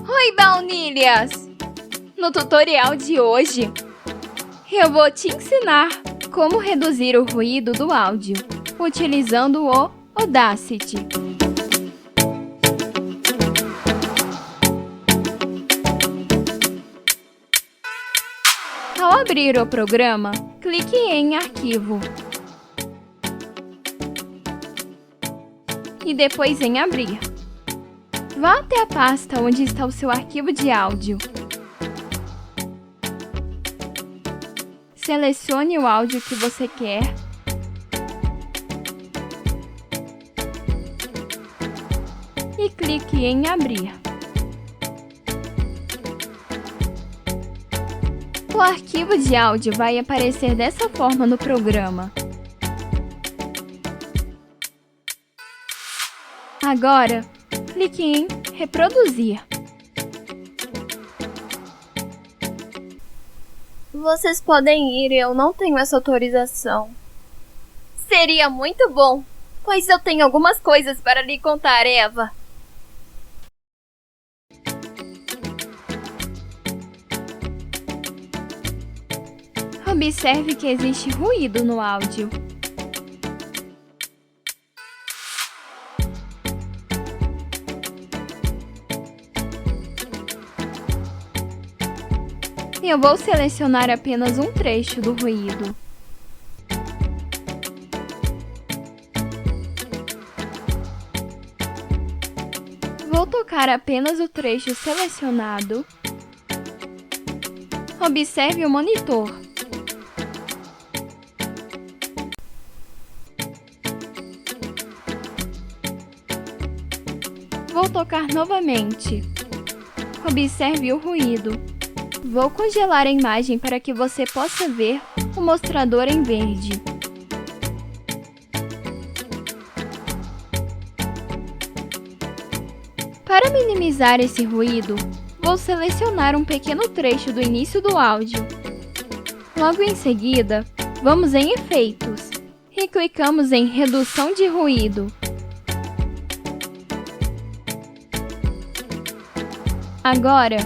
Oi, baunilhas! No tutorial de hoje, eu vou te ensinar como reduzir o ruído do áudio, utilizando o Audacity. Ao abrir o programa, clique em Arquivo e depois em Abrir. Vá até a pasta onde está o seu arquivo de áudio. Selecione o áudio que você quer e clique em Abrir. O arquivo de áudio vai aparecer dessa forma no programa. Agora, clique em Reproduzir. Vocês podem ir, eu não tenho essa autorização. Seria muito bom, pois eu tenho algumas coisas para lhe contar, Eva. Observe que existe ruído no áudio. Eu vou selecionar apenas um trecho do ruído. Vou tocar apenas o trecho selecionado. Observe o monitor. Vou tocar novamente. Observe o ruído. Vou congelar a imagem para que você possa ver o mostrador em verde. Para minimizar esse ruído, vou selecionar um pequeno trecho do início do áudio. Logo em seguida, vamos em Efeitos e clicamos em Redução de ruído. Agora,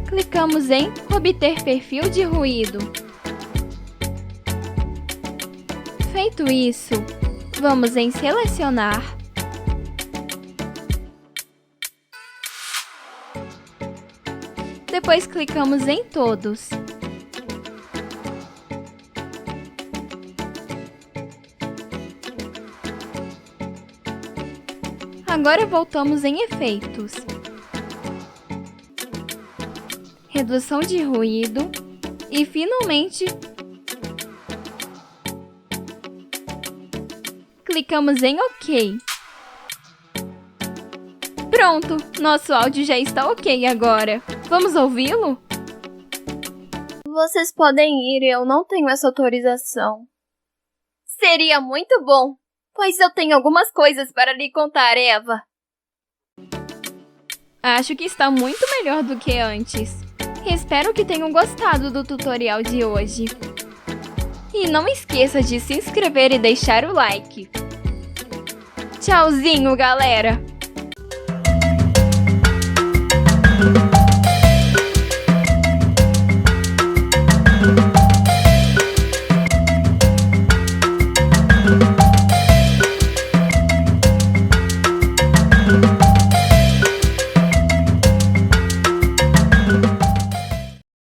clicamos em Obter perfil de ruído. Feito isso, vamos em Selecionar. Depois clicamos em Todos. Agora voltamos em Efeitos. Redução de ruído e, finalmente, clicamos em OK. Pronto, nosso áudio já está ok agora. Vamos ouvi-lo? Vocês podem ir, eu não tenho essa autorização. Seria muito bom, pois eu tenho algumas coisas para lhe contar, Eva. Acho que está muito melhor do que antes. Espero que tenham gostado do tutorial de hoje. E não esqueça de se inscrever e deixar o like. Tchauzinho, galera!